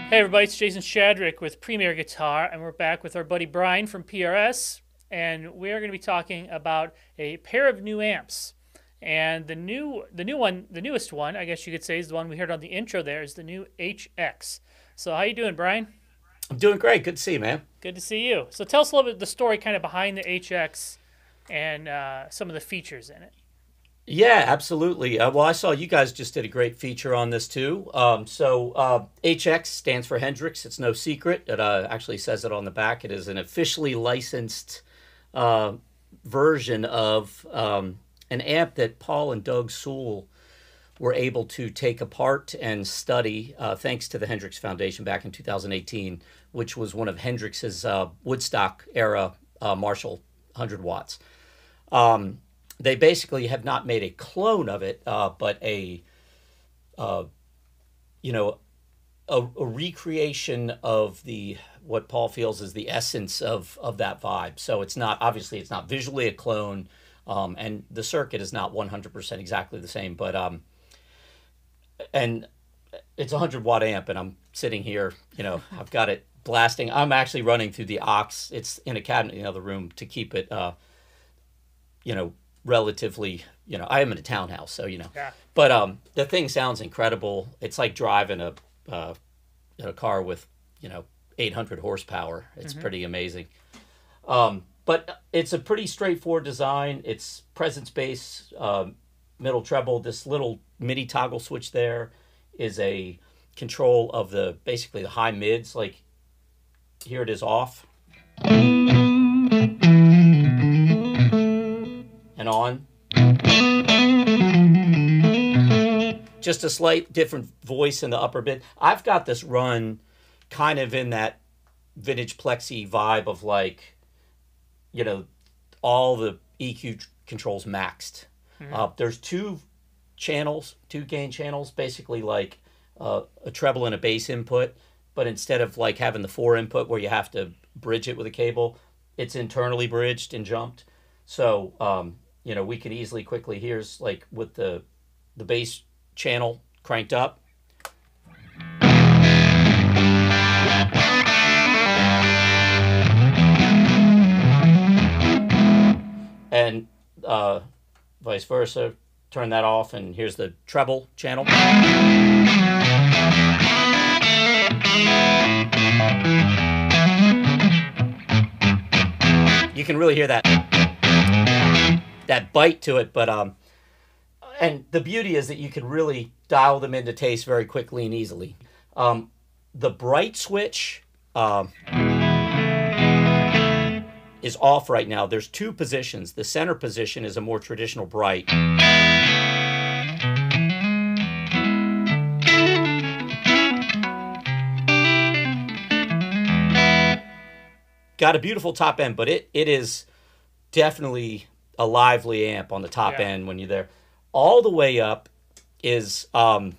Hey everybody, it's Jason Shadrick with Premier Guitar, and we're back with our buddy Brian from PRS, and we are going to be talking about a pair of new amps. And the newest one, I guess you could say, is the one we heard on the intro. There is the new HX. So how you doing, Brian? I'm doing great. Good to see you, man. Good to see you. So tell us a little bit of the story, kind of behind the HX, and some of the features in it. Yeah, absolutely. Well, I saw you guys just did a great feature on this too. HX stands for Hendrix. It's no secret. It actually says it on the back. It is an officially licensed version of an amp that Paul and Doug Sewell were able to take apart and study thanks to the Hendrix Foundation back in 2018, which was one of Hendrix's Woodstock era Marshall 100 watts. They basically have not made a clone of it, but a recreation of what Paul feels is the essence of that vibe. So it's not visually a clone, and the circuit is not 100% exactly the same. But and it's a 100-watt amp, and I'm sitting here, I've got it blasting. I'm actually running through the aux. It's in a cabinet in the other room to keep it, relatively, I am in a townhouse, so Yeah. but the thing sounds incredible. It's like driving a car with 800 horsepower. It's pretty amazing. But it's a pretty straightforward design. It's presence bass, middle treble. This little MIDI toggle switch there is a control of basically the high mids. Like here it is off and on. Just a slight different voice in the upper bit. I've got this run kind of in that vintage plexi vibe of like, all the EQ controls maxed. There's two gain channels, basically like a treble and a bass input, but instead of like having the 4 input where you have to bridge it with a cable, it's internally bridged and jumped. So, we can easily quickly, here's like with the bass channel cranked up. And vice versa, turn that off, and here's the treble channel. You can really hear that bite to it, but and the beauty is that you can really dial them into taste very quickly and easily. The bright switch is off right now. There's 2 positions. The center position is a more traditional bright. Got a beautiful top end, but it is definitely a lively amp on the top end when you're there. All the way up is a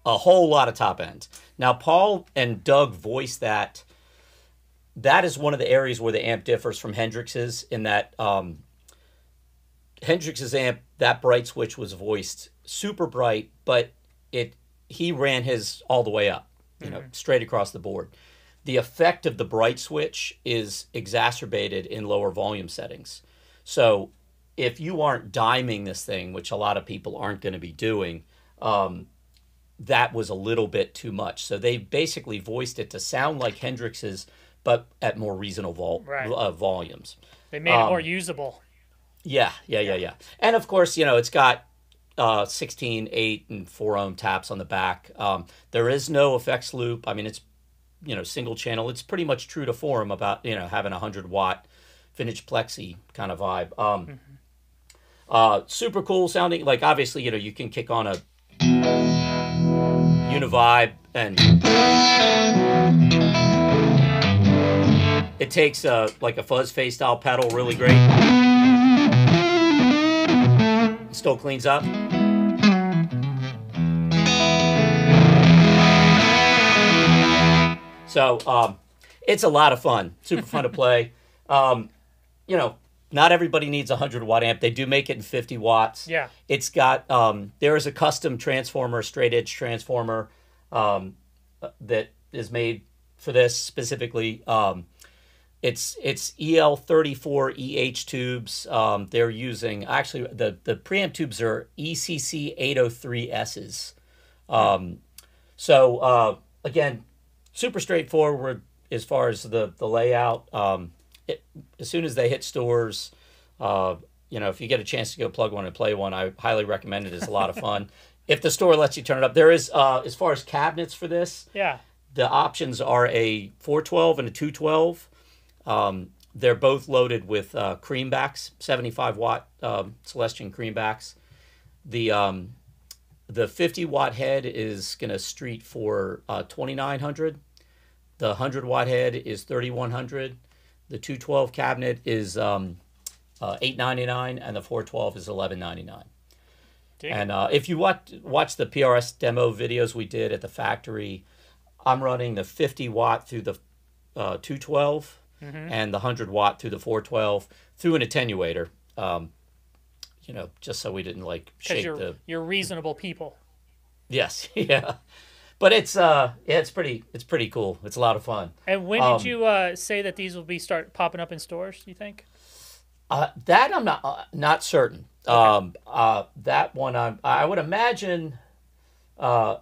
whole lot of top end. Now, Paul and Doug voiced that. That is one of the areas where the amp differs from Hendrix's, in that Hendrix's amp, that bright switch was voiced super bright, but he ran his all the way up, straight across the board. The effect of the bright switch is exacerbated in lower volume settings. So if you aren't diming this thing, which a lot of people aren't going to be doing, that was a little bit too much. So they basically voiced it to sound like Hendrix's, but at more reasonable volumes. They made it more usable. Yeah. And of course, it's got 16, 8, and 4 ohm taps on the back. There is no effects loop. I mean, it's single channel. It's pretty much true to form about having a 100-watt vintage plexi kind of vibe. Super cool sounding. Like obviously, you can kick on a Univibe, and it takes like a fuzz face style pedal really great. It still cleans up. So it's a lot of fun. Super fun to play. You not everybody needs a 100-watt amp. They do make it in 50 watts. Yeah. It's got, there is a custom transformer, straight edge transformer that is made for this specifically. It's EL34 EH tubes. They're using, actually, the preamp tubes are ECC 803Ss. So, again, super straightforward as far as the layout. As soon as they hit stores, you know, if you get a chance to go plug one and play one, I highly recommend it. It's a lot of fun. If the store lets you turn it up, there is, as far as cabinets for this, yeah, the options are a 412 and a 212. They're both loaded with creambacks, 75-watt Celestion creambacks. The 50-watt head is going to street for $2,900. The 100-watt head is $3,100. The 212 cabinet is $899, and the 412 is $1199. And if you watch the PRS demo videos we did at the factory, I'm running the 50-watt through the 212 and the 100-watt through the 412 through an attenuator. You know, just so we didn't like shake you're reasonable people. Yes, yeah. But it's yeah, it's pretty cool. It's a lot of fun. And when did you say that these will start popping up in stores, you think? That I'm not certain. Okay. That one I would imagine. I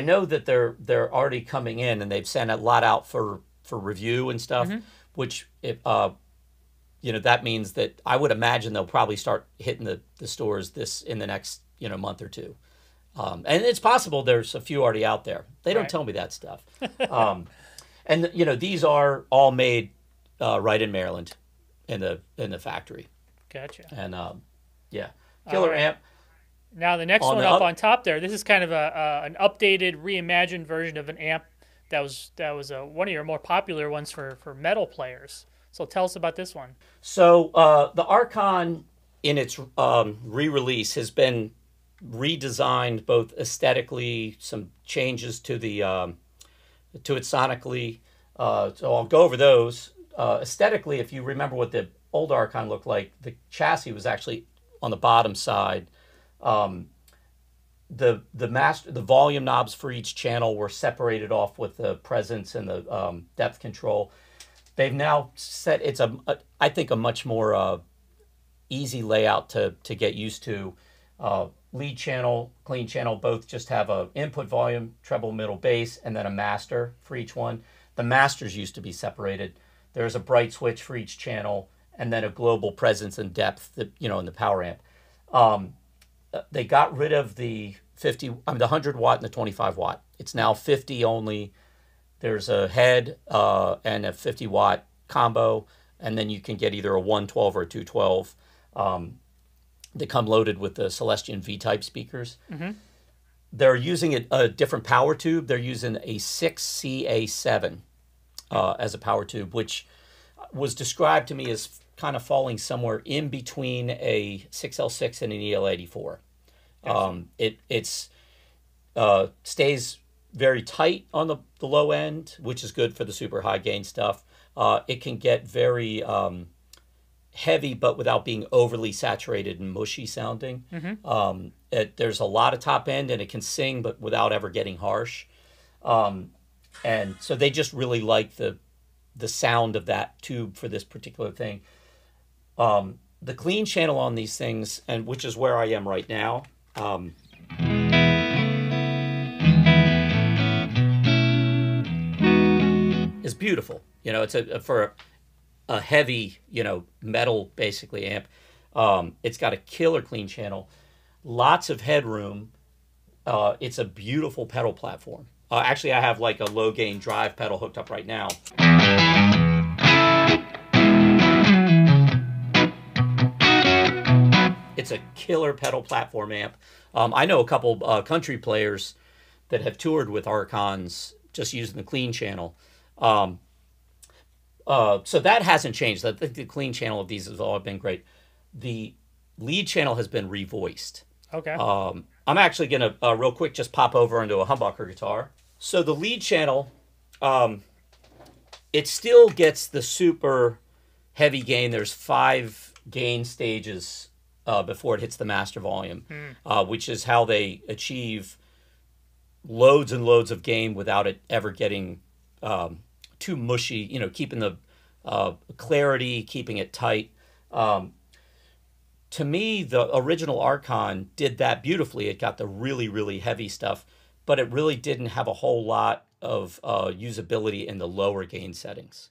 know that they're already coming in, and they've sent a lot out for review and stuff. Which if you know, that means that I would imagine they'll probably start hitting the stores in the next month or two. And it's possible there's a few already out there. They don't tell me that stuff. And these are all made right in Maryland, in the factory. Gotcha. And yeah, killer amp. Now the next one up on top there. This is kind of an updated, reimagined version of an amp that was one of your more popular ones for metal players. So tell us about this one. So the Archon, in its re-release, has been redesigned both aesthetically, some changes to it sonically. So I'll go over those. Aesthetically, if you remember what the old Archon looked like, the chassis was actually on the bottom side. The volume knobs for each channel were separated off with the presence and the depth control. They've now set I think a much more easy layout to get used to. Lead channel, clean channel, both just have a input volume, treble, middle, bass, and then a master for each one. The masters used to be separated. There's a bright switch for each channel, and then a global presence and depth, in the power amp. They got rid of the 100 watt and the 25 watt. It's now 50 only. There's a head and a 50 watt combo, and then you can get either a 112 or a 212. They come loaded with the Celestion V-type speakers. They're using a different power tube. They're using a 6CA7 as a power tube, which was described to me as kind of falling somewhere in between a 6L6 and an EL84. It's stays very tight on the low end, which is good for the super high gain stuff. It can get very heavy, but without being overly saturated and mushy sounding. There's a lot of top end, and it can sing, but without ever getting harsh. And so they just really like the sound of that tube for this particular thing. The clean channel on these things, and which is where I am right now, is beautiful. It's for a heavy, metal basically amp. It's got a killer clean channel, lots of headroom. It's a beautiful pedal platform. Actually, I have like a low gain drive pedal hooked up right now. It's a killer pedal platform amp. I know a couple country players that have toured with Archons just using the clean channel. So that hasn't changed. I think the clean channel of these has all been great. The lead channel has been revoiced. Okay. I'm actually going to real quick just pop over into a humbucker guitar. So the lead channel, it still gets the super heavy gain. There's 5 gain stages before it hits the master volume, which is how they achieve loads and loads of gain without it ever getting too mushy. You know, keeping the clarity, keeping it tight. To me, the original Archon did that beautifully. It got the really, really heavy stuff, but it really didn't have a whole lot of usability in the lower gain settings.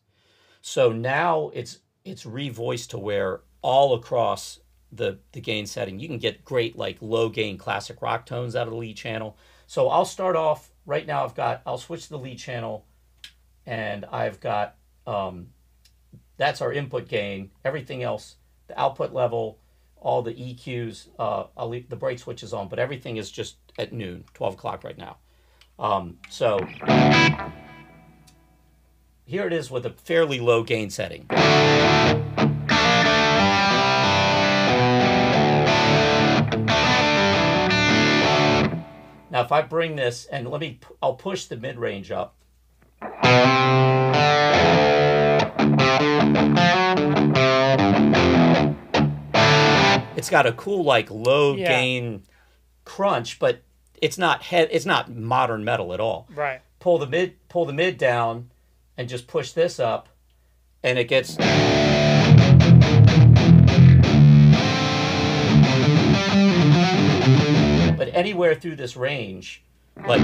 So now it's revoiced to where all across the gain setting, you can get great like low gain classic rock tones out of the lead channel. So I'll start off right now. I'll switch to the lead channel, and I've got that's our input gain. Everything else, the output level, all the EQs, I'll leave the bright switches on, but everything is just at noon, 12 o'clock right now. So here it is with a fairly low gain setting. Now if I bring this, and I'll push the mid-range up. It's got a cool like low gain crunch, but it's not modern metal at all. Right. Pull the mid down and just push this up, and it gets but anywhere through this range, like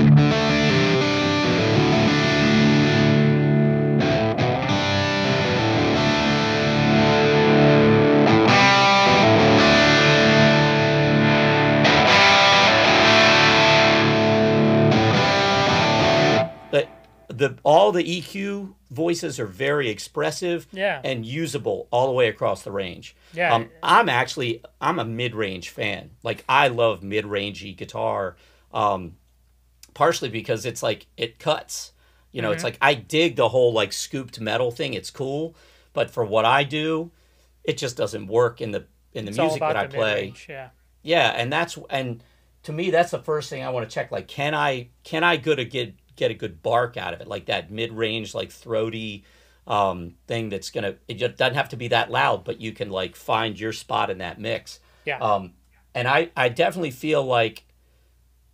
all the EQ voices are very expressive and usable all the way across the range. Yeah. I'm a mid-range fan. Like I love mid-rangey guitar, partially because it's like it cuts. You know, it's like I dig the whole like scooped metal thing. It's cool, but for what I do, it just doesn't work in the music that I play. Yeah, and to me that's the first thing I want to check. Like, can I get a good bark out of it, like that mid-range, like throaty thing that's gonna. It just doesn't have to be that loud, but you can like find your spot in that mix. Yeah. And I definitely feel like,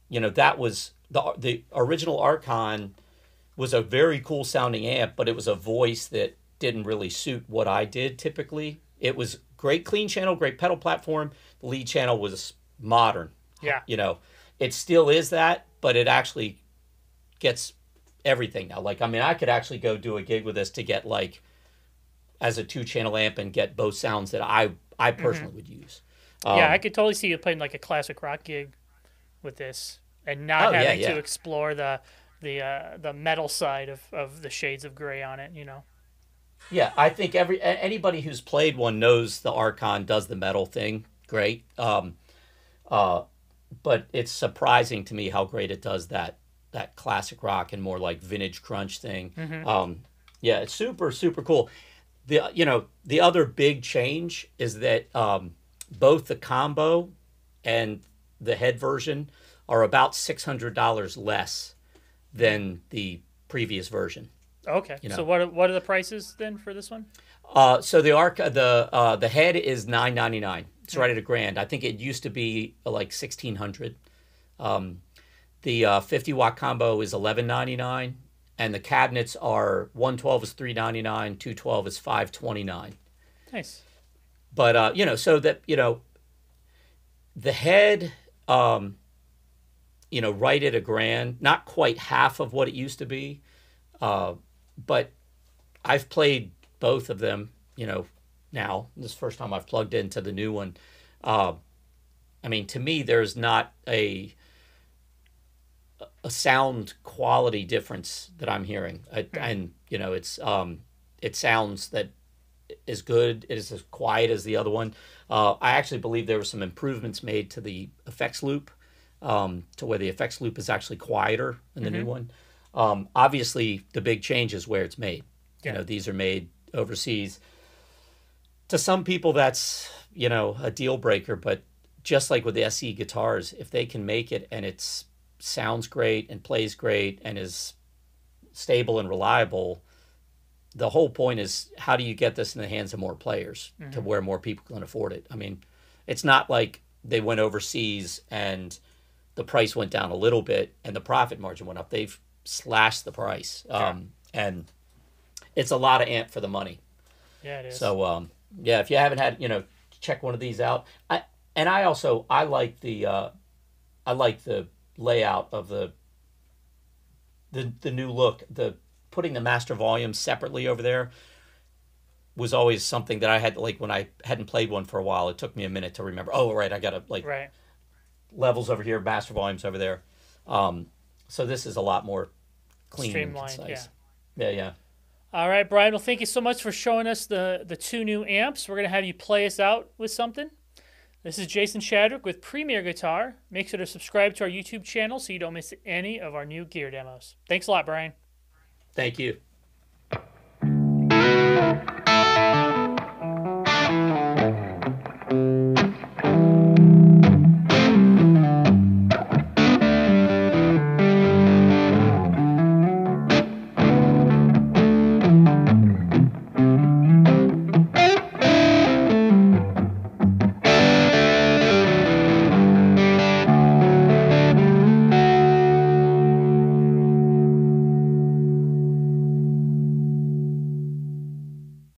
you know, that was the original Archon was a very cool sounding amp, but it was a voice that didn't really suit what I did typically. It was great clean channel, great pedal platform. The lead channel was modern. Yeah. You know, it still is that, but it actually gets everything now. Like, I mean, I could actually go do a gig with this to get like as a 2-channel amp and get both sounds that I personally would use. Yeah, I could totally see you playing like a classic rock gig with this and not having to explore the metal side of the shades of gray on it, you know. Yeah, I think anybody who's played one knows the Archon does the metal thing great. But it's surprising to me how great it does that classic rock and more like vintage crunch thing. Yeah, it's super, super cool. The other big change is that both the combo and the head version are about $600 less than the previous version. Okay. You know? So what are the prices then for this one? So the head is $999. It's right at $1,000. I think it used to be like $1,600. The 50-watt combo is $1,199, and the cabinets are 112 is $399, 212 is $529. Nice. But so that the head, right at $1,000, not quite half of what it used to be, but I've played both of them. Now this is the first time I've plugged into the new one. I mean, to me, there's not a sound quality difference that I'm hearing, and it sounds that is good. It is as quiet as the other one. I actually believe there were some improvements made to the effects loop, to where the effects loop is actually quieter in the new one. Obviously, the big change is where it's made. Yeah. These are made overseas. To some people, that's a deal breaker. But just like with the SE guitars, if they can make it and it sounds great and plays great and is stable and reliable, the whole point is, how do you get this in the hands of more players to where more people can afford it? I mean, it's not like they went overseas and the price went down a little bit and the profit margin went up. They've slashed the price. And it's a lot of amp for the money. Yeah, it is. So, yeah, if you haven't had, check one of these out. I like the layout of the new look. The putting the master volume separately over there was always something that I had, like, when I hadn't played one for a while, it took me a minute to remember, oh, right, I got to, like, levels over here, master volumes over there. So this is a lot more clean, streamlined, and concise. Yeah. All right, Brian, well, thank you so much for showing us the two new amps. We're going to have you play us out with something. This is Jason Shadrick with Premier Guitar. Make sure to subscribe to our YouTube channel so you don't miss any of our new gear demos. Thanks a lot, Brian. Thank you.